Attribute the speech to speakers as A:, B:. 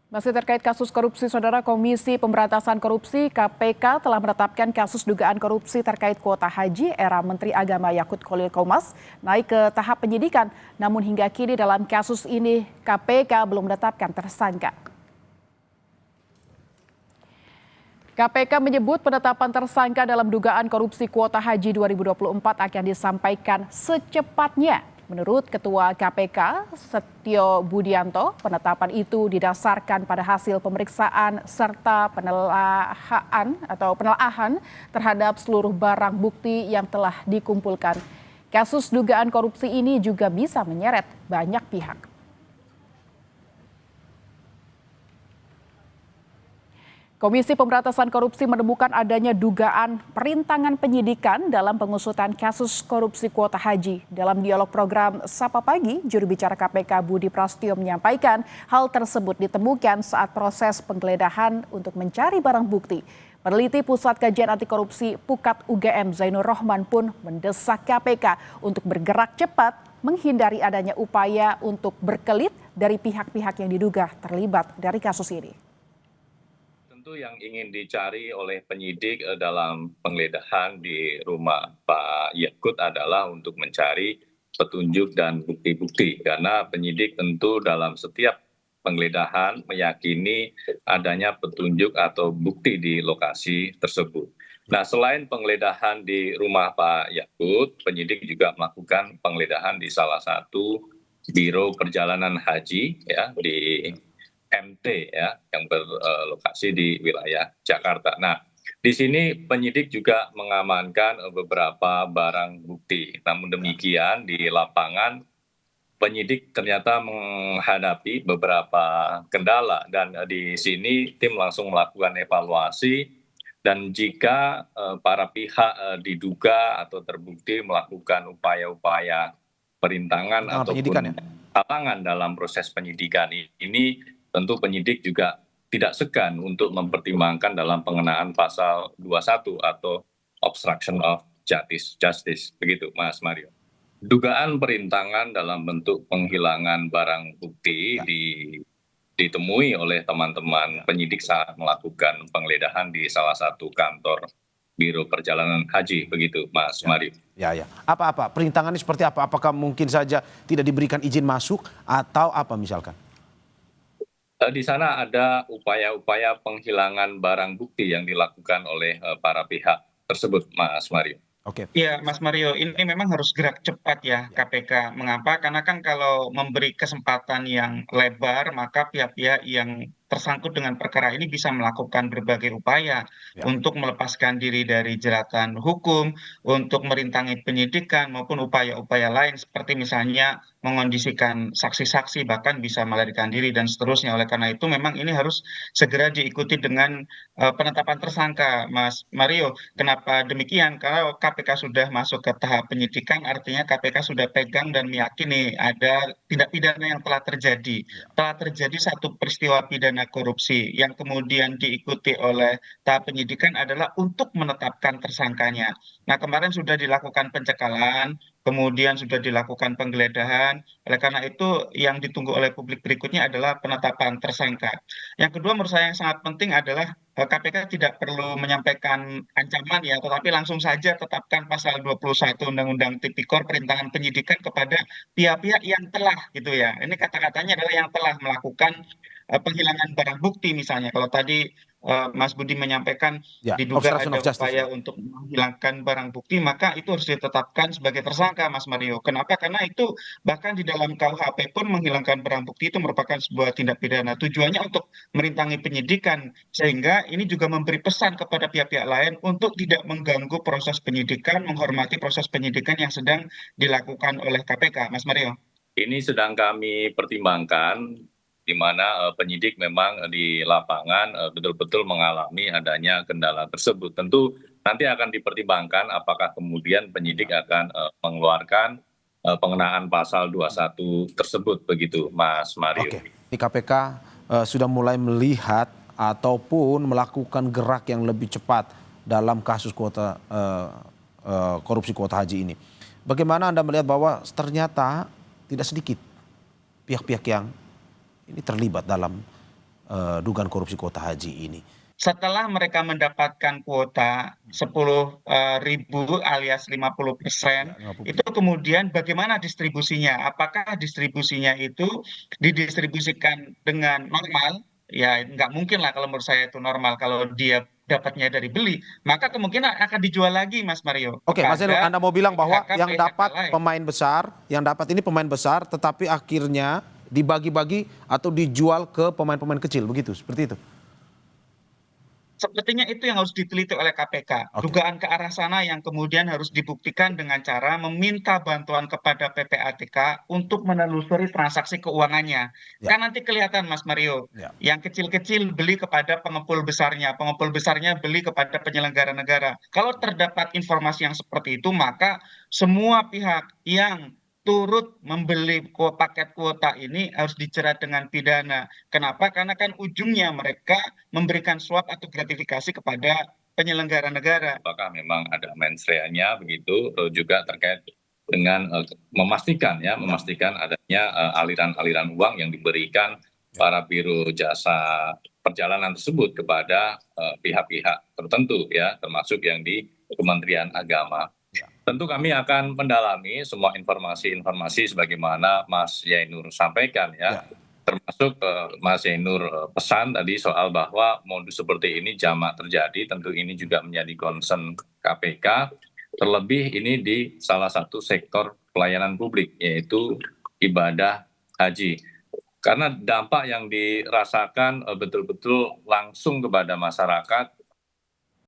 A: Masih terkait kasus korupsi, Saudara, Komisi Pemberantasan Korupsi (KPK) telah menetapkan kasus dugaan korupsi terkait kuota haji era Menteri Agama Yakut Khalil Qomas naik ke tahap penyidikan. Namun hingga kini dalam kasus ini KPK belum menetapkan tersangka. KPK menyebut penetapan tersangka dalam dugaan korupsi kuota haji 2024 akan disampaikan secepatnya. Menurut Ketua KPK, Setio Budianto, penetapan itu didasarkan pada hasil pemeriksaan serta penelaahan terhadap seluruh barang bukti yang telah dikumpulkan. Kasus dugaan korupsi ini juga bisa menyeret banyak pihak. Komisi Pemberantasan Korupsi menemukan adanya dugaan perintangan penyidikan dalam pengusutan kasus korupsi kuota haji. Dalam dialog program Sapa Pagi, juru bicara KPK Budi Prasetyo menyampaikan hal tersebut ditemukan saat proses penggeledahan untuk mencari barang bukti. Peneliti Pusat Kajian Anti Korupsi Pukat UGM Zainur Rohman pun mendesak KPK untuk bergerak cepat menghindari adanya upaya untuk berkelit dari pihak-pihak yang diduga terlibat dari kasus ini.
B: Tentu yang ingin dicari oleh penyidik dalam penggeledahan di rumah Pak Yakut adalah untuk mencari petunjuk dan bukti-bukti. Karena penyidik tentu dalam setiap penggeledahan meyakini adanya petunjuk atau bukti di lokasi tersebut. Nah, selain penggeledahan di rumah Pak Yakut, penyidik juga melakukan penggeledahan di salah satu biro perjalanan haji ya di MT ya yang berlokasi di wilayah Jakarta. Nah, di sini penyidik juga mengamankan beberapa barang bukti. Namun demikian di lapangan penyidik ternyata menghadapi beberapa kendala dan di sini tim langsung melakukan evaluasi dan jika para pihak diduga atau terbukti melakukan upaya-upaya perintangan ataupun halangan dalam proses penyidikan ini tentu penyidik juga tidak segan untuk mempertimbangkan dalam pengenaan pasal 21 atau obstruction of justice. Begitu Mas Mario. Dugaan perintangan dalam bentuk penghilangan barang bukti ditemui oleh teman-teman penyidik saat melakukan penggeledahan di salah satu kantor Biro Perjalanan Haji, begitu Mas Mario.
C: Ya. Apa perintangannya seperti apa? Apakah mungkin saja tidak diberikan izin masuk atau apa misalkan?
B: Di sana ada upaya-upaya penghilangan barang bukti yang dilakukan oleh para pihak tersebut, Mas Mario.
C: Oke.
D: Iya, Mas Mario, ini memang harus gerak cepat ya KPK. Mengapa? Karena kan kalau memberi kesempatan yang lebar, maka pihak-pihak yang tersangkut dengan perkara ini bisa melakukan berbagai upaya untuk melepaskan diri dari jeratan hukum, untuk merintangi penyidikan maupun upaya-upaya lain seperti misalnya mengondisikan saksi-saksi bahkan bisa melarikan diri dan seterusnya. Oleh karena itu memang ini harus segera diikuti dengan penetapan tersangka, Mas Mario. Kenapa demikian? Karena KPK sudah masuk ke tahap penyidikan, artinya KPK sudah pegang dan meyakini ada tindak pidana yang telah terjadi. Telah terjadi satu peristiwa pidana korupsi yang kemudian diikuti oleh tahap penyidikan adalah untuk menetapkan tersangkanya. Nah, kemarin sudah dilakukan pencekalan, kemudian sudah dilakukan penggeledahan. Oleh karena itu yang ditunggu oleh publik berikutnya adalah penetapan tersangka. Yang kedua menurut saya yang sangat penting adalah KPK tidak perlu menyampaikan ancaman ya, tetapi langsung saja tetapkan pasal 21 Undang-Undang Tipikor perintangan penyidikan kepada pihak-pihak yang telah gitu ya. Ini kata-katanya adalah yang telah melakukan penghilangan barang bukti misalnya. Kalau tadi Mas Budi menyampaikan diduga ada upaya untuk menghilangkan barang bukti, maka itu harus ditetapkan sebagai tersangka, Mas Mario. Kenapa? Karena itu bahkan di dalam KUHP pun menghilangkan barang bukti itu merupakan sebuah tindak pidana. Tujuannya untuk merintangi penyidikan, sehingga ini juga memberi pesan kepada pihak-pihak lain untuk tidak mengganggu proses penyidikan, menghormati proses penyidikan yang sedang dilakukan oleh KPK, Mas Mario.
B: Ini sedang kami pertimbangkan di mana penyidik memang di lapangan betul-betul mengalami adanya kendala tersebut. Tentu nanti akan dipertimbangkan apakah kemudian penyidik akan mengeluarkan pengenaan pasal 21 tersebut, begitu Mas Mario.
C: Oke. Di KPK sudah mulai melihat ataupun melakukan gerak yang lebih cepat dalam kasus korupsi kuota haji ini. Bagaimana Anda melihat bahwa ternyata tidak sedikit pihak-pihak yang ini terlibat dalam dugaan korupsi kuota haji ini.
D: Setelah mereka mendapatkan kuota 10.000 alias 50%,
C: Ya, 50%.
D: itu kemudian bagaimana distribusinya? Apakah distribusinya itu didistribusikan dengan normal? Ya, nggak mungkin lah kalau menurut saya itu normal. Kalau dia dapatnya dari beli, maka kemungkinan akan dijual lagi, Mas Mario,
C: Oke, Mas Zainur,
D: kepada
C: Anda mau bilang bahwa yang
D: PHK
C: dapat
D: lain.
C: pemain besar, yang dapat ini pemain besar, tetapi akhirnya dibagi-bagi atau dijual ke pemain-pemain kecil, begitu, seperti itu?
D: Sepertinya itu yang harus diteliti oleh KPK.
C: Oke.
D: Dugaan ke arah sana yang kemudian harus dibuktikan dengan cara meminta bantuan kepada PPATK untuk menelusuri transaksi keuangannya.
C: Ya.
D: Kan nanti kelihatan, Mas Mario,
C: Ya.
D: yang kecil-kecil beli kepada pengepul besarnya beli kepada penyelenggara negara. Kalau terdapat informasi yang seperti itu, maka semua pihak yang turut membeli paket kuota ini harus dijerat dengan pidana. Kenapa? Karena kan ujungnya mereka memberikan suap atau gratifikasi kepada penyelenggara negara.
B: Apakah memang ada mens rea-nya begitu, juga terkait dengan memastikan adanya aliran-aliran uang yang diberikan para biro jasa perjalanan tersebut kepada pihak-pihak tertentu ya, termasuk yang di Kementerian Agama. Tentu kami akan mendalami semua informasi-informasi sebagaimana Mas Yainur sampaikan ya. Termasuk Mas Yainur pesan tadi soal bahwa modus seperti ini jamak terjadi, tentu ini juga menjadi concern KPK, terlebih ini di salah satu sektor pelayanan publik, yaitu ibadah haji. Karena dampak yang dirasakan betul-betul langsung kepada masyarakat